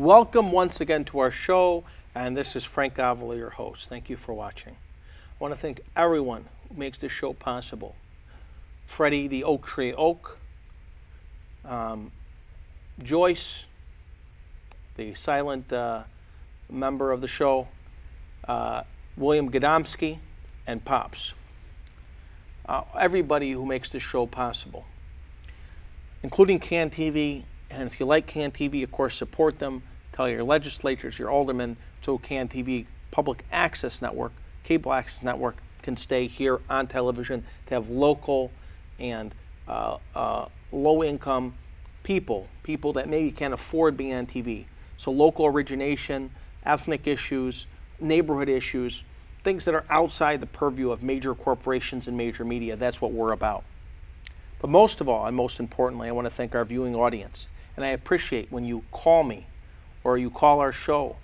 Welcome once again to our show, and this is Frank Avila, your host. Thank you for watching. I want to thank everyone who makes this show possible. Freddie, the Oak Tree Oak, Joyce, the silent member of the show, William Gadomski, and Pops. Everybody who makes this show possible, including CAN TV. And if you like CAN TV, of course, support them. Tell your legislators, your aldermen, so CAN TV Public Access Network, Cable Access Network, can stay here on television to have local and low-income people that maybe can't afford being on TV. So local origination, ethnic issues, neighborhood issues, things that are outside the purview of major corporations and major media. That's what we're about. But most of all, and most importantly, I want to thank our viewing audience. And I appreciate when you call me, or you call our show,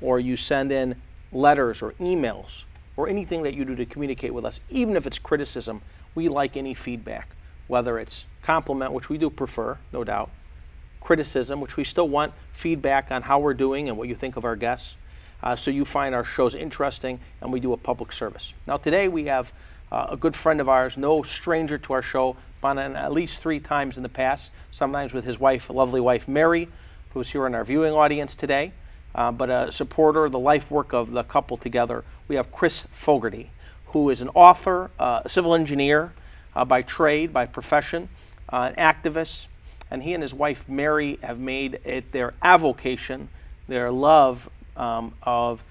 or you send in letters or emails, or anything that you do to communicate with us, even if it's criticism. We like any feedback, whether it's compliment, which we do prefer, no doubt, criticism, which we still want feedback on how we're doing and what you think of our guests. So you find our shows interesting, and we do a public service. Now today we have a good friend of ours, no stranger to our show, been on at least 3 times in the past, sometimes with his wife, lovely wife Mary, who's here in our viewing audience today, but a supporter of the life work of the couple together. We have Chris Fogarty, who is an author, a civil engineer by trade, by profession, an activist, and he and his wife Mary have made it their avocation, their love of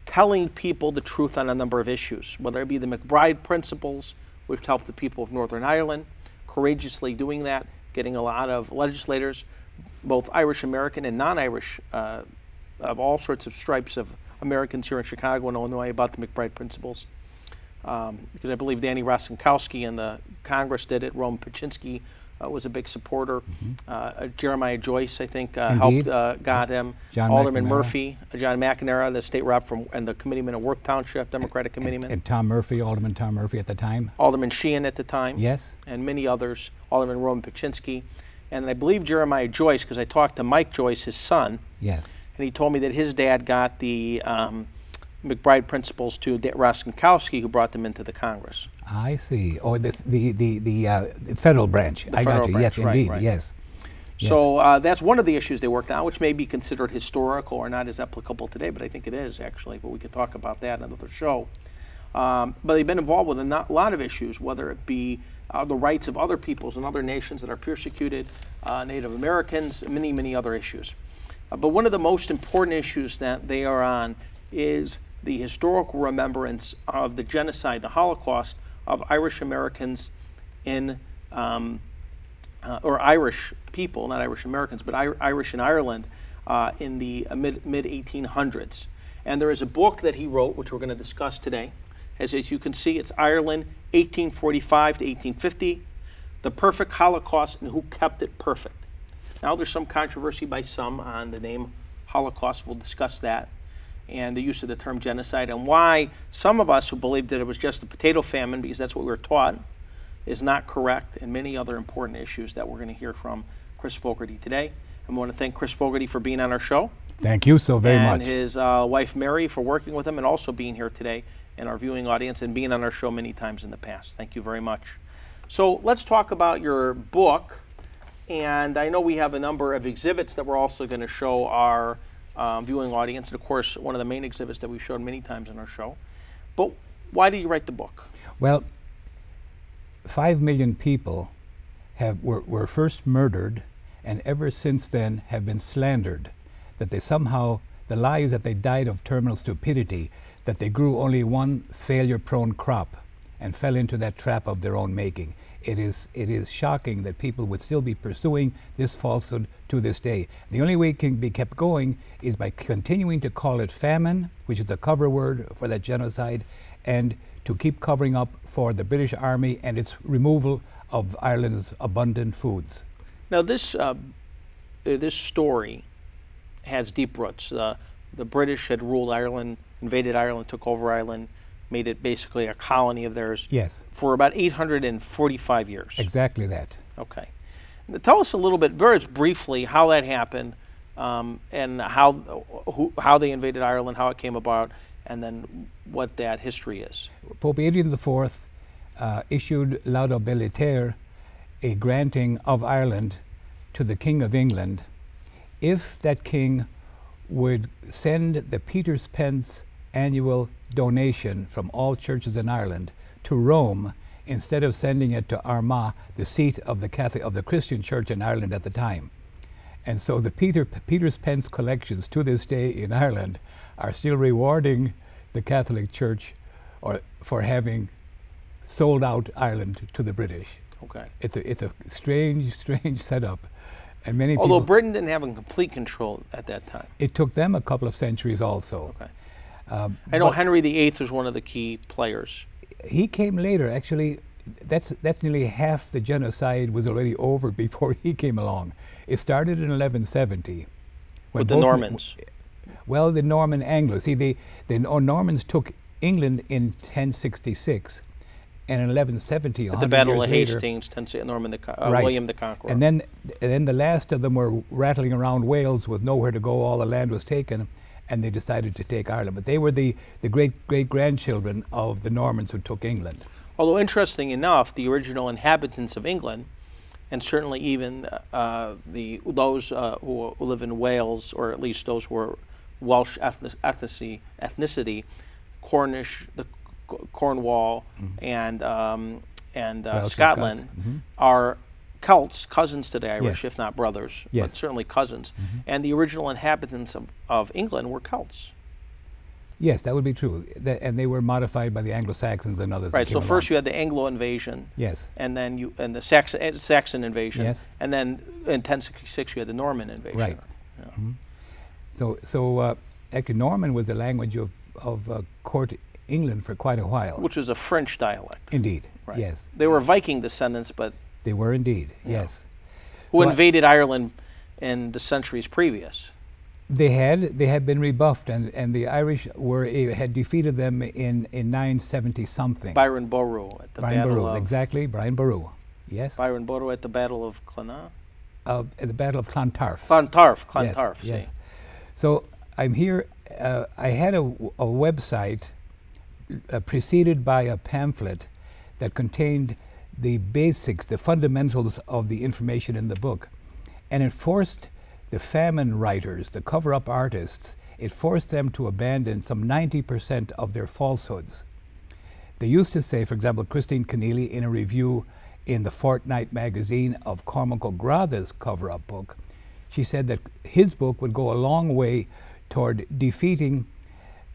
telling people the truth on a number of issues, whether it be the McBride principles, which helped the people of Northern Ireland, courageously doing that, getting a lot of legislators, both Irish American and non-Irish, of all sorts of stripes of Americans here in Chicago and Illinois about the McBride principles. Because I believe Danny Rostenkowski in the Congress did it. Rome Paczynski was a big supporter. Jeremiah Joyce, I think, helped, got him. John Alderman McNamara. Murphy, John McNamara, the state rep from, and the committeeman of Worth Township, Democratic committeeman. And Tom Murphy, Alderman Tom Murphy at the time. Alderman Sheehan at the time. Yes. And many others, Alderman Rome Paczynski. And I believe Jeremiah Joyce, because I talked to Mike Joyce, his son. Yes. And he told me that his dad got the McBride principles to Rostenkowski, who brought them into the Congress. I see. Oh, the federal branch. The I federal got you. branch, Yes, right, indeed. right. Yes. So that's one of the issues they worked on, which may be considered historical or not as applicable today, but I think it is actually. But we could talk about that in another show. But they've been involved with a lot of issues, whether it be the rights of other peoples and other nations that are persecuted, Native Americans, many, many other issues. But one of the most important issues that they are on is the historical remembrance of the genocide, the Holocaust of Irish Americans in, or Irish people, not Irish Americans, but Irish in Ireland in the mid-1800s. And there is a book that he wrote, which we're going to discuss today. As you can see, it's Ireland, 1845 to 1850, The Perfect Holocaust and Who Kept It Perfect. Now, there's some controversy by some on the name Holocaust. We'll discuss that, and the use of the term genocide, and why some of us who believed that it was just a potato famine, because that's what we were taught, is not correct, and many other important issues that we're going to hear from Chris Fogarty today. And we want to thank Chris Fogarty for being on our show. Thank you so very much. And his wife Mary for working with him and also being here today in our viewing audience and being on our show many times in the past. Thank you very much. So let's talk about your book. And I know we have a number of exhibits that we're also going to show our viewing audience. And of course, one of the main exhibits that we've shown many times in our show. But why did you write the book? Well, 5 million people were first murdered, and ever since then have been slandered, that they somehow, the lives that they died of terminal stupidity, that they grew only one failure-prone crop and fell into that trap of their own making. It is shocking that people would still be pursuing this falsehood to this day. The only way it can be kept going is by continuing to call it famine, which is the cover word for that genocide, and to keep covering up for the British Army and its removal of Ireland's abundant foods. Now this story has deep roots. The British had ruled Ireland, invaded Ireland, took over Ireland, made it basically a colony of theirs. Yes. For about 845 years. Exactly that. Okay. Now, tell us a little bit, very briefly, how that happened, and how they invaded Ireland, how it came about, and then what that history is. Pope Adrian IV issued laudo militare, a granting of Ireland to the King of England, if that king would send the Peter's Pence annual donation from all churches in Ireland to Rome instead of sending it to Armagh, the seat of the Christian church in Ireland at the time. And so the Peter's Pence collections to this day in Ireland are still rewarding the Catholic Church for having sold out Ireland to the British. Okay. It's a strange setup. And many Although people, Britain didn't have complete control at that time. it took them a couple of centuries also. Okay. I know but Henry VIII was one of the key players. he came later. Actually, that's nearly half the genocide was already over before he came along. It started in 1170. With the Normans. Well, the Norman Anglos. See, the Normans took England in 1066, and in 1170, At the Battle of years later, Hastings, Right. William the Conqueror. and then the last of them were rattling around Wales with nowhere to go. All the land was taken, and they decided to take Ireland. But they were the great-great-grandchildren of the Normans who took England. Although interesting enough, the original inhabitants of England, and certainly even those who live in Wales, or at least those who are Welsh ethnicity, Cornish, the Cornwall, and Scotland, are Celts, cousins to the Irish, Yes. if not brothers, Yes. but certainly cousins. And the original inhabitants of England were Celts. Yes, that would be true. And they were modified by the Anglo-Saxons and others. that Right. So came first along. you had the Anglo invasion. Yes. And then the Saxon invasion. Yes. And then in 1066 you had the Norman invasion. Right. Yeah. So actually, Norman was the language of court England for quite a while. Which was a French dialect. Indeed. Right. Yes. They were Viking descendants, but They were indeed. Yeah. Yes. who So invaded Ireland in the centuries previous. They had been rebuffed, and the Irish had defeated them in 970 something. Byron Boru at the Brian Battle Boru, of exactly. Brian Boru. Yes. Byron Boru at the Battle of Clontarf. At the Battle of Clontarf. Clontarf. Yes. Yes. So I'm here. I had a website preceded by a pamphlet that contained the basics, the fundamentals of the information in the book, and it forced the famine writers, the cover-up artists, it forced them to abandon some 90% of their falsehoods. They used to say, for example, Christine Keneally, in a review in the Fortnight magazine of Cormac O'Grath's cover-up book, she said that his book would go a long way toward defeating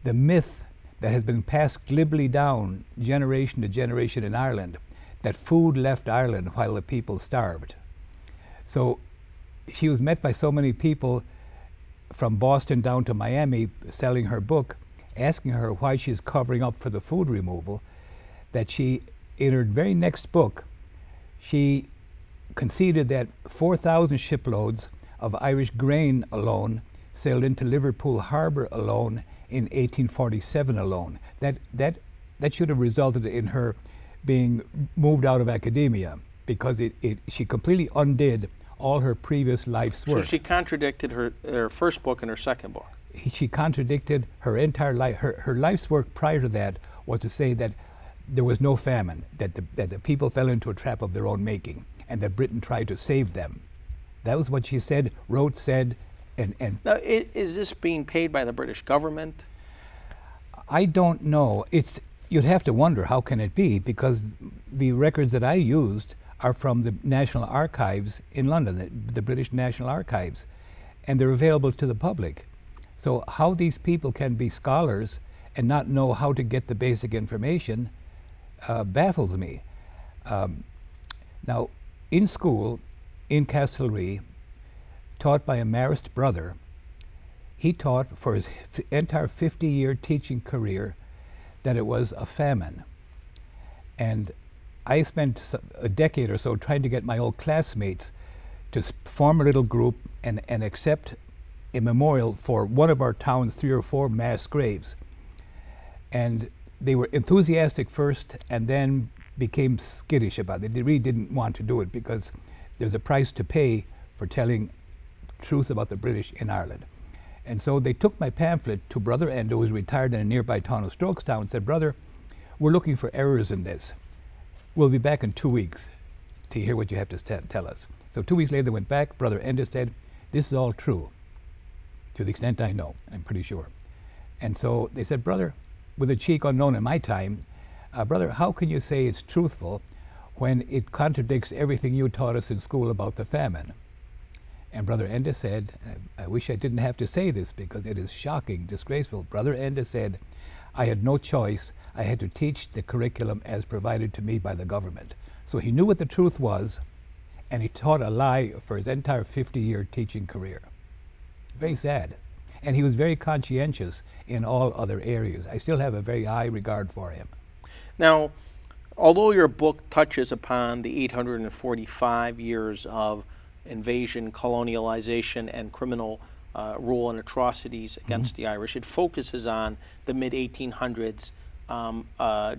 the myth that has been passed glibly down generation to generation in Ireland, that food left Ireland while the people starved. So she was met by so many people from Boston down to Miami selling her book, asking her why she's covering up for the food removal, that she, in her very next book, she conceded that 4,000 shiploads of Irish grain alone sailed into Liverpool Harbour alone in 1847 alone. That should have resulted in her being moved out of academia, because she completely undid all her previous life's work. So she contradicted her first book and her second book. She contradicted her entire life. Her life's work prior to that was to say that there was no famine, that the people fell into a trap of their own making, and that Britain tried to save them. That was what she said, wrote, said, and Now, is this being paid by the British government? I don't know. You'd have to wonder, how can it be? Because the records that I used are from the National Archives in London, the British National Archives, and they're available to the public. So how these people can be scholars and not know how to get the basic information baffles me. Now, in school, in Castlereagh, taught by a Marist brother, he taught for his entire 50-year teaching career that it was a famine. And I spent a decade or so trying to get my old classmates to form a little group and accept a memorial for one of our town's 3 or 4 mass graves. And they were enthusiastic first and then became skittish about it. They really didn't want to do it because there's a price to pay for telling truth about the British in Ireland. And so they took my pamphlet to Brother Endo, who was retired in a nearby town of Strokestown, and said, "Brother, we're looking for errors in this. We'll be back in 2 weeks to hear what you have to tell us." So 2 weeks later they went back. Brother Endo said, "This is all true, to the extent I know, I'm pretty sure." And so they said, "Brother," with a cheek unknown in my time, "Brother, how can you say it's truthful when it contradicts everything you taught us in school about the famine?" And Brother Endo said, I wish I didn't have to say this because it is shocking, disgraceful. Brother Endo said, "I had no choice. I had to teach the curriculum as provided to me by the government." So he knew what the truth was, and he taught a lie for his entire 50-year teaching career. Very sad. And he was very conscientious in all other areas. I still have a very high regard for him. Now, although your book touches upon the 845 years of invasion, colonialization, and criminal rule and atrocities against the Irish, it focuses on the mid-1800s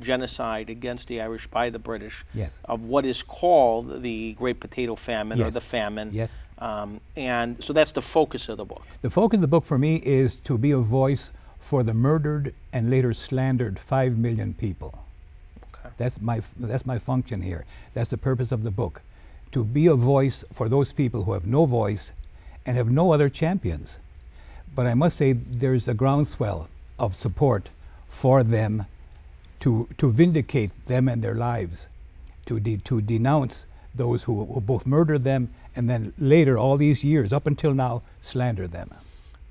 genocide against the Irish by the British of what is called the Great Potato Famine or the Famine. And so that's the focus of the book. The focus of the book for me is to be a voice for the murdered and later slandered 5 million people. Okay. That's my function here. That's the purpose of the book. To be a voice for those people who have no voice and have no other champions. But I must say there's a groundswell of support for them to vindicate them and their lives, to denounce those who both murdered them and then later, all these years, up until now, slander them.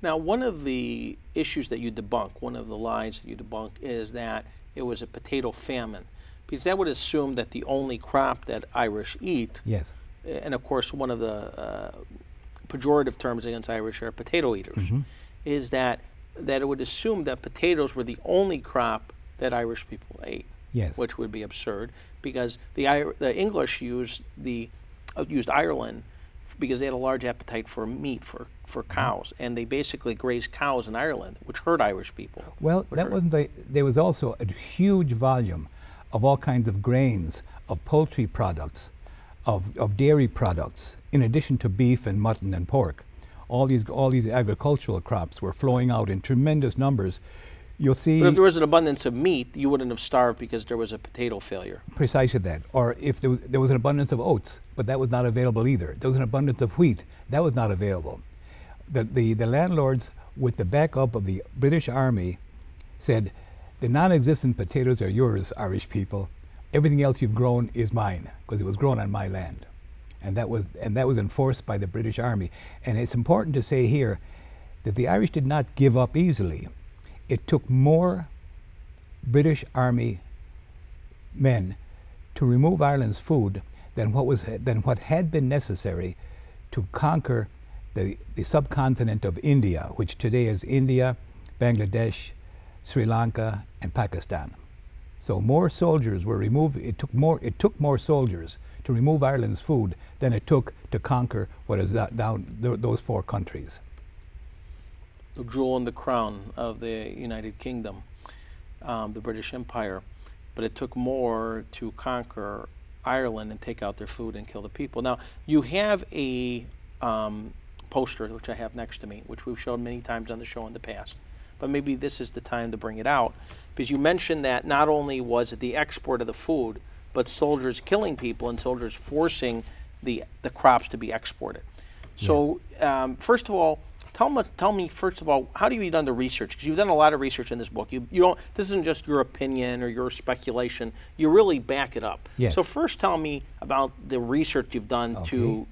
Now, one of the issues that you debunk, one of the lies that you debunk, is that it was a potato famine, because that would assume that the only crop that Irish eat, and of course one of the pejorative terms against Irish are potato eaters, is that it would assume that potatoes were the only crop that Irish people ate, which would be absurd, because the English used Ireland because they had a large appetite for meat, for cows, and they basically grazed cows in Ireland, which hurt Irish people. Well, that wasn't there was also a huge volume of all kinds of grains, of poultry products, of dairy products, in addition to beef and mutton and pork. All these agricultural crops were flowing out in tremendous numbers. You'll see. But if there was an abundance of meat, you wouldn't have starved because there was a potato failure. Precisely that. Or if there was an abundance of oats, but that was not available either. There was an abundance of wheat, that was not available. The landlords, with the backup of the British Army, said, "The non-existent potatoes are yours, Irish people. Everything else you've grown is mine," because it was grown on my land. And that was enforced by the British Army. And it's important to say here that the Irish did not give up easily. It took more British Army men to remove Ireland's food than what had been necessary to conquer the subcontinent of India, which today is India, Bangladesh, Sri Lanka, and Pakistan. So more soldiers were removed. It took more soldiers to remove Ireland's food than it took to conquer what is down those 4 countries. The jewel in the crown of the United Kingdom, the British Empire, but it took more to conquer Ireland and take out their food and kill the people. Now, you have a poster, which I have next to me, which we've shown many times on the show in the past, but maybe this is the time to bring it out, because you mentioned that not only was it the export of the food, but soldiers killing people and soldiers forcing the crops to be exported. So, first of all, tell me first of all, how do you done the research? Because you've done a lot of research in this book. You don't. This isn't just your opinion or your speculation. You really back it up. So first, tell me about the research you've done to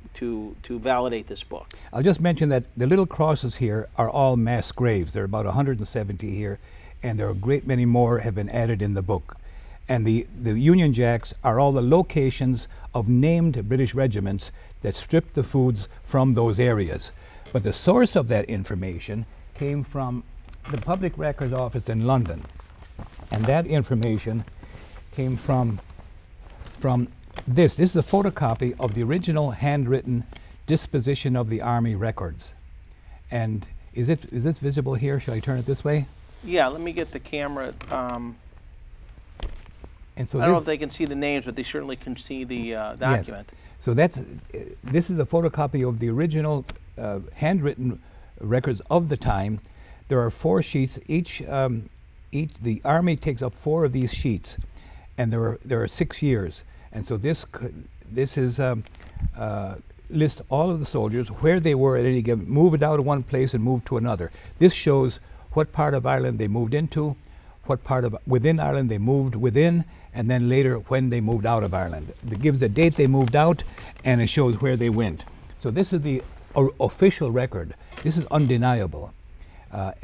validate this book. I'll just mention that the little crosses here are all mass graves. There are about 170 here, and there are a great many more have been added in the book. And the Union Jacks are all the locations of named British regiments that stripped the foods from those areas. But the source of that information came from the Public Records Office in London. And that information came from this. This is a photocopy of the original handwritten disposition of the Army records. And is this visible here? Shall I turn it this way? Yeah, let me get the camera. And so I don't know if they can see the names, but they certainly can see the document. Yes. So this is a photocopy of the original handwritten records of the time. There are 4 sheets. Each the army takes up 4 of these sheets, and there are 6 years. And so this is list all of the soldiers, where they were at any given, move it out of one place and move to another. This shows what part of Ireland they moved into, what part of within Ireland they moved within, and then later when they moved out of Ireland. It gives the date they moved out, and it shows where they went. So this is the official record. This is undeniable.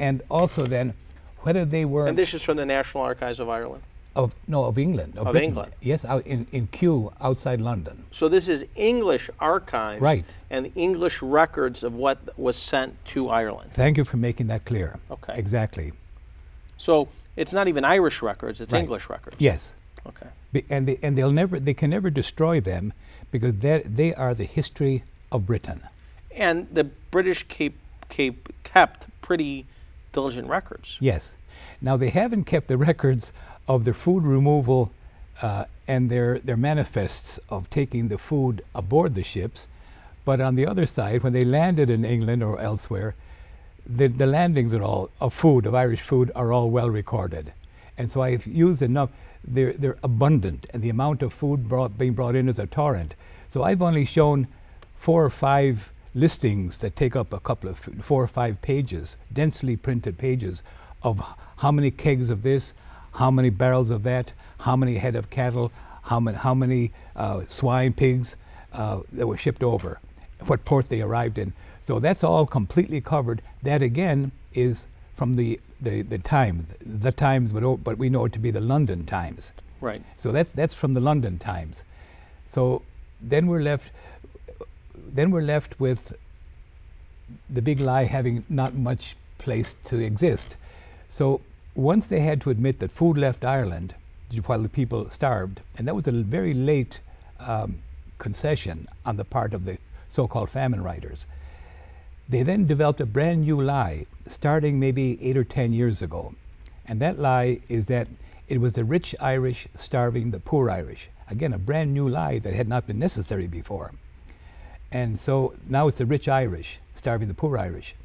And also then, whether they were... And this is from the National Archives of Ireland? Of England. Of England. Yes, out in Kew, outside London. So this is English archives, right, and English records of what was sent to Ireland. Thank you for making that clear. Okay. Exactly. So it's not even Irish records, it's right. English records. Yes. Okay. And they can never destroy them, because they are the history of Britain. And the British kept pretty diligent records. Yes. Now they haven't kept the records of their food removal and their manifests of taking the food aboard the ships, but on the other side, when they landed in England or elsewhere, the landings of Irish food, are all well recorded. And so I've used enough. They're abundant, and the amount of food being brought in is a torrent. So I've only shown 4 or 5 listings that take up a couple of 4 or 5 pages, densely printed pages, of how many kegs of this, how many barrels of that, how many head of cattle, how many swine, pigs that were shipped over, what port they arrived in. So that's all completely covered. That again is from the Times, but we know it to be the London Times. Right. So that's from the London Times. So then we're left with the big lie having not much place to exist. So once they had to admit that food left Ireland while the people starved, and that was a very late concession on the part of the so-called famine writers, they then developed a brand new lie starting maybe 8 or 10 years ago. And that lie is that it was the rich Irish starving the poor Irish. Again, a brand new lie that had not been necessary before. And so now it's the rich Irish starving the poor Irish.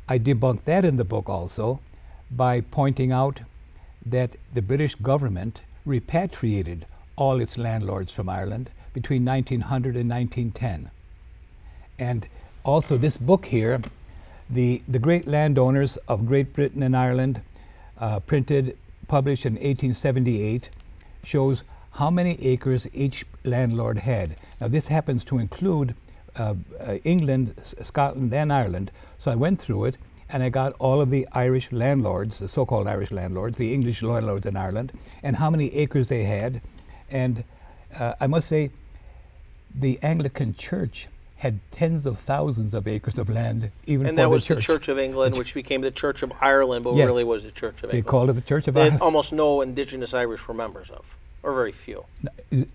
I debunked that in the book also by pointing out that the British government repatriated all its landlords from Ireland between 1900 and 1910. And also this book here, the Great Landowners of Great Britain and Ireland, published in 1878, shows how many acres each landlord had. Now this happens to include England, Scotland, and Ireland. So I went through it, and I got all of the Irish landlords, the so-called Irish landlords, the English landlords in Ireland, and how many acres they had. And I must say, the Anglican Church had tens of thousands of acres of land, even and for that the was church. the Church of England, which became the Church of Ireland, but yes. really was the Church of England. They called it the Church of that Ireland. Almost no indigenous Irish were members of, or very few.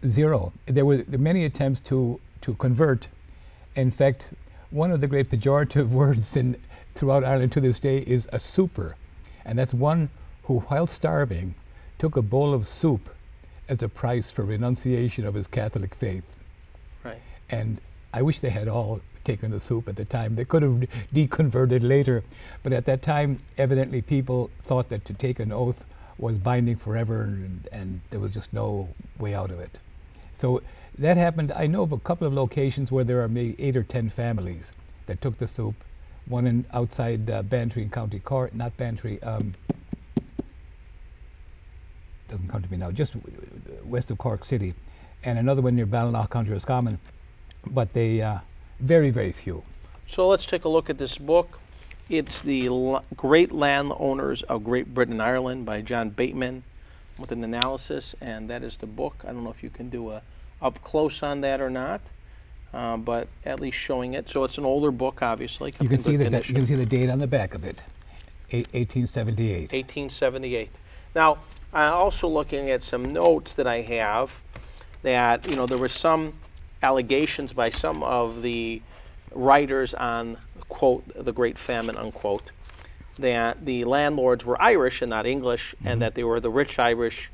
Zero. There were many attempts to convert. In fact, one of the great pejorative words throughout Ireland to this day is a super. And that's one who, while starving, took a bowl of soup as a price for renunciation of his Catholic faith. Right. And I wish they had all taken the soup at the time. They could have deconverted later. But at that time, evidently people thought that to take an oath was binding forever, and there was just no way out of it. So that happened. I know of a couple of locations where there are maybe 8 or 10 families that took the soup. One outside Bantry in County Cork, not Bantry, doesn't come to me now, just west of Cork City, and another one near Ballinlough, County Roscommon, but they, very, very few. So let's take a look at this book. It's The Great Landowners of Great Britain and Ireland by John Bateman with an analysis, and that is the book. I don't know if you can do a up close on that or not, but at least showing it. So it's an older book, obviously. You can see the date on the back of it, 1878. 1878. Now, I'm also looking at some notes that I have that, there were some allegations by some of the writers on, quote, the Great Famine, unquote, that the landlords were Irish and not English, and that they were the rich Irish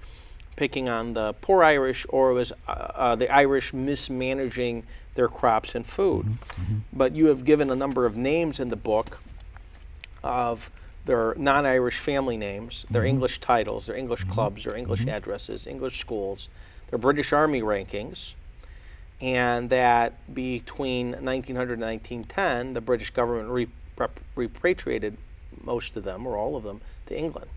picking on the poor Irish, or it was the Irish mismanaging their crops and food. But you have given a number of names in the book of their non-Irish family names, their English titles, their English clubs, their English addresses, English schools, their British Army rankings, and that between 1900 and 1910, the British government repatriated most of them, or all of them, to England.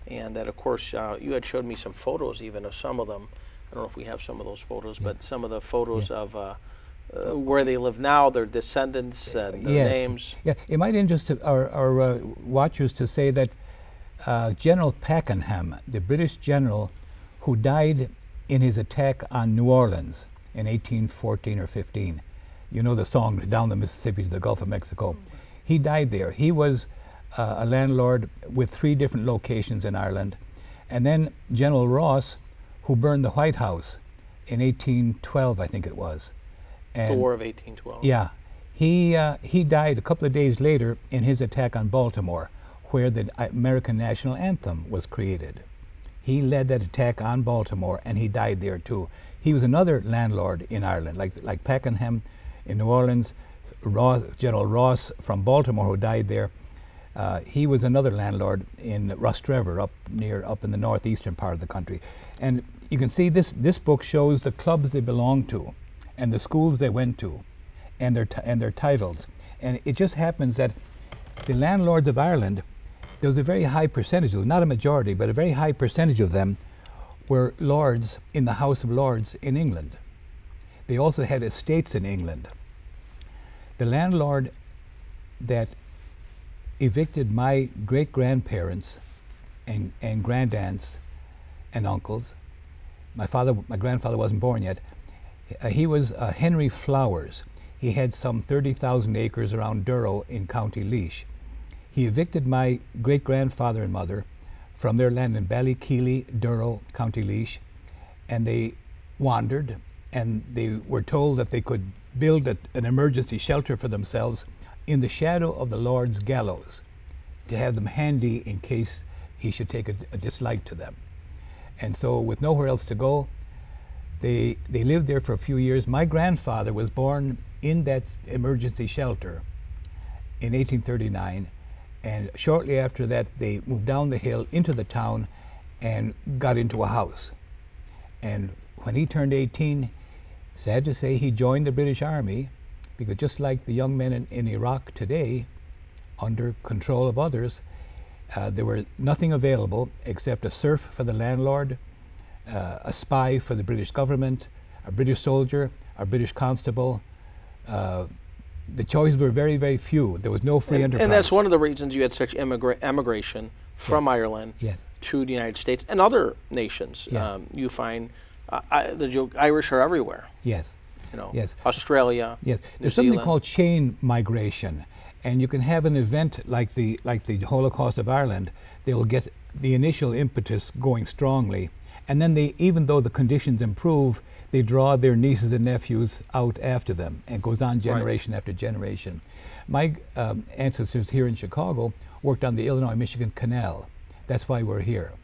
And that, of course, you had showed me some photos even of some of them. I don't know if we have some of those photos, but some of the photos of where they live now, their descendants, and their names. Yeah, it might interest our watchers to say that General Pakenham, the British general who died in his attack on New Orleans in 1814 or 15, you know the song, Down the Mississippi to the Gulf of Mexico. He died there. He was a landlord with 3 different locations in Ireland. And then General Ross, who burned the White House in 1812, I think it was. And the War of 1812. Yeah. He died a couple of days later in his attack on Baltimore, where the American national anthem was created. He led that attack on Baltimore, and he died there too. He was another landlord in Ireland, like Pakenham in New Orleans, General Ross from Baltimore, who died there. He was another landlord in Rostrevor, up in the northeastern part of the country. And you can see this book shows the clubs they belonged to, and the schools they went to, and their titles. And it just happens that the landlords of Ireland, there was a very high percentage, not a majority, but a very high percentage of them were lords in the House of Lords in England. They also had estates in England. The landlord that evicted my great-grandparents and grandaunts and uncles, my grandfather wasn't born yet, he was Henry Flowers. He had some 30,000 acres around Durrow in County Laois. He evicted my great-grandfather and mother from their land in Ballykeely, Durrow, County Laois, and they wandered, and they were told that they could build an emergency shelter for themselves in the shadow of the Lord's gallows, to have them handy in case he should take a dislike to them. And so, with nowhere else to go, they lived there for a few years. My grandfather was born in that emergency shelter in 1839, and shortly after that they moved down the hill into the town and got into a house. And when he turned 18, sad to say, he joined the British Army, because just like the young men in Iraq today, under control of others, there were nothing available except a serf for the landlord, a spy for the British government, a British soldier, a British constable. The choices were very, very few. There was no free enterprise. And that's one of the reasons you had such emigration from Ireland to the United States and other nations. You find the Irish are everywhere. Yes. You know, Australia. Yes. There's New something Zealand. called chain migration, and you can have an event like the Holocaust of Ireland. They'll get the initial impetus going strongly, and then even though the conditions improve, they draw their nieces and nephews out after them, and it goes on generation after generation. My ancestors here in Chicago worked on the Illinois-Michigan Canal. That's why we're here,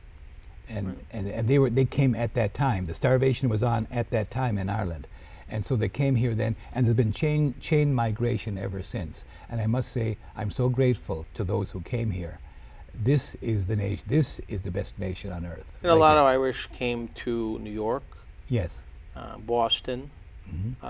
and they came at that time. The starvation was on at that time in Ireland. And so they came here then, and there's been chain migration ever since. And I must say, I'm so grateful to those who came here. This is the nation. This is the best nation on earth. And a lot of Irish came to New York. Yes. Boston.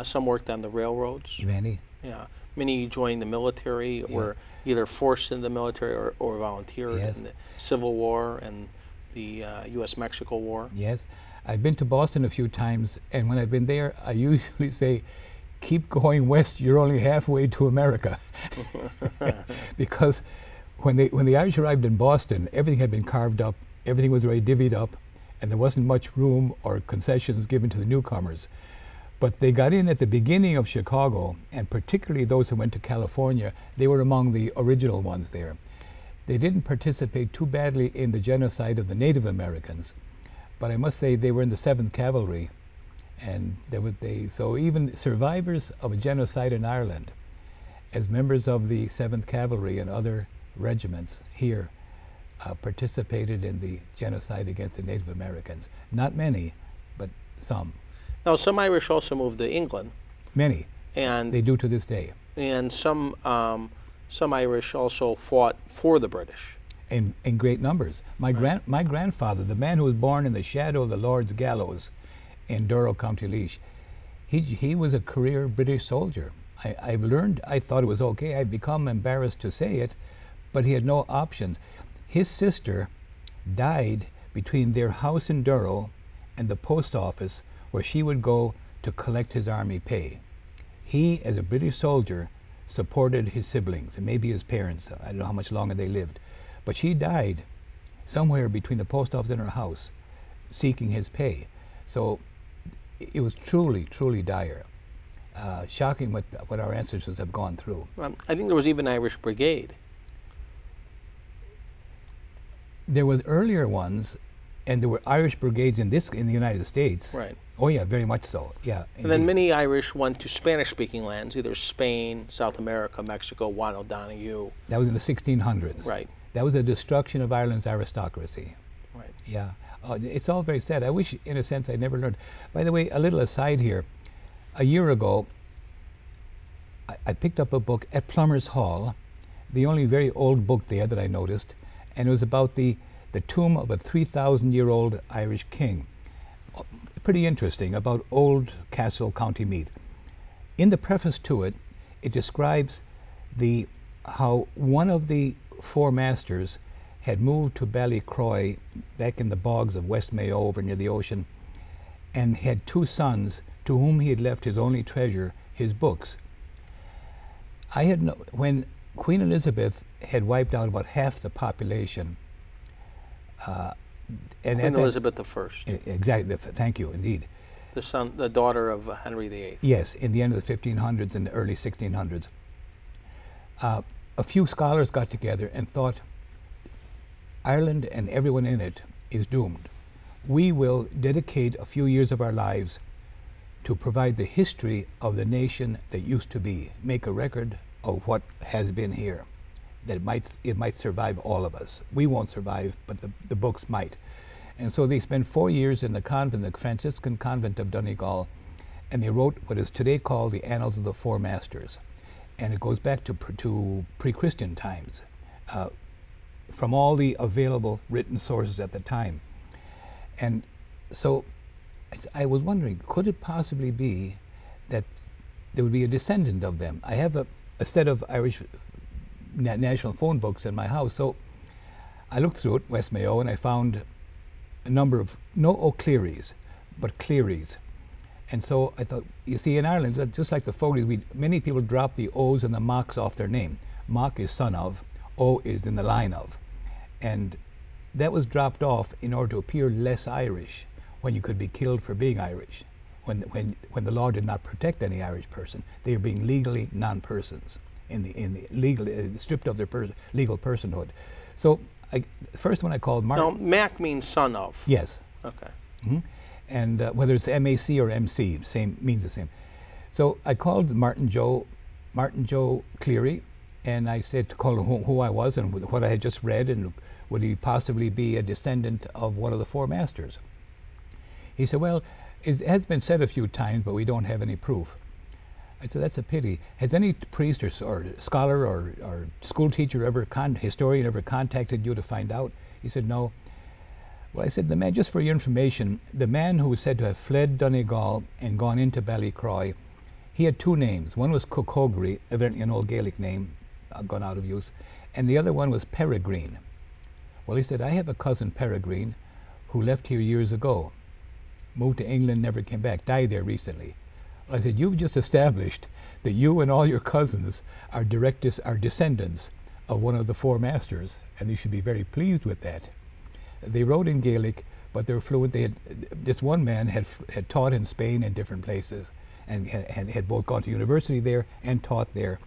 Some worked on the railroads. Many. Yeah. Many joined the military, were either forced into the military or volunteered in the Civil War and the U.S.-Mexico War. Yes. I've been to Boston a few times, and when I've been there, I usually say, keep going west, you're only halfway to America. Because when the Irish arrived in Boston, everything had been carved up, everything was already divvied up, and there wasn't much room or concessions given to the newcomers. But they got in at the beginning of Chicago, and particularly those who went to California, they were among the original ones there. They didn't participate too badly in the genocide of the Native Americans, but I must say they were in the 7th Cavalry, and so even survivors of a genocide in Ireland, as members of the 7th Cavalry and other regiments here, participated in the genocide against the Native Americans. Not many, but some. Now, some Irish also moved to England. Many. And they do to this day. And some Irish also fought for the British. In great numbers. My grandfather, the man who was born in the shadow of the Lord's gallows in Durrow, County Laois, he was a career British soldier. I've learned, I thought it was okay. I've become embarrassed to say it, but he had no options. His sister died between their house in Durrow and the post office where she would go to collect his army pay. He, as a British soldier, supported his siblings and maybe his parents. I don't know how much longer they lived. But she died somewhere between the post office and her house seeking his pay. So it was truly, truly dire. Shocking what our ancestors have gone through. I think there was even Irish Brigade. There was earlier ones, and there were Irish brigades in the United States. Right. Oh yeah, very much so. Yeah. And then many Irish went to Spanish-speaking lands, either Spain, South America, Mexico, Juan O'Donoghue. That was in the 1600s. Right. That was the destruction of Ireland's aristocracy. Right. Yeah. It's all very sad. I wish, in a sense, I never learned. By the way, a little aside here. A year ago, I picked up a book at Plummer's Hall, the only very old book there that I noticed, and it was about the tomb of a 3,000-year-old Irish king. Pretty interesting, about Old Castle, County Meath. In the preface to it, it describes how one of the four masters had moved to Ballycroy back in the bogs of West Mayo over near the ocean, and had two sons to whom he had left his only treasure, his books. When Queen Elizabeth had wiped out about half the population, and Queen Elizabeth I. Exactly. Thank you, indeed. The daughter of Henry VIII. Yes, in the end of the 1500s and the early 1600s. A few scholars got together and thought, Ireland and everyone in it is doomed. We will dedicate a few years of our lives to provide the history of the nation that used to be, make a record of what has been here, that it might survive all of us. We won't survive, but the books might. And so they spent 4 years in the convent, the Franciscan convent of Donegal, and they wrote what is today called the Annals of the Four Masters. And it goes back to pre-Christian times, from all the available written sources at the time. And so I was wondering, could it possibly be that there would be a descendant of them? I have a set of Irish national phone books in my house, so I looked through it, West Mayo, and I found a number of, no O'Clearys, but Clearys. And so I thought, you see, in Ireland, just like the Fogartys, many people drop the O's and the Mocks off their name. Mock is son of, O is in the line of. And that was dropped off in order to appear less Irish, when you could be killed for being Irish. When the law did not protect any Irish person, they were being legally non-persons, in the legal, stripped of their legal personhood. So the first one I called Martin. Now, Mac means son of. Yes. Okay. Mm-hmm. And whether it's M-A-C or M-C, means the same. So I called Martin Joe Cleary, and I said to call him who I was and what I had just read, and would he possibly be a descendant of one of the four masters. He said, well, it has been said a few times, but we don't have any proof. I said, that's a pity. Has any priest or scholar or school teacher historian ever contacted you to find out? He said, no. Well, I said, the man, just for your information, the man who was said to have fled Donegal and gone into Ballycroy, he had two names. One was Fogarty, evidently an old Gaelic name, gone out of use, and the other one was Peregrine. Well, he said, I have a cousin, Peregrine, who left here years ago, moved to England, never came back, died there recently. I said, you've just established that you and all your cousins are descendants of one of the four masters, and you should be very pleased with that. They wrote in Gaelic, but they were fluent. This one man had taught in Spain in different places, and had both gone to university there and taught there.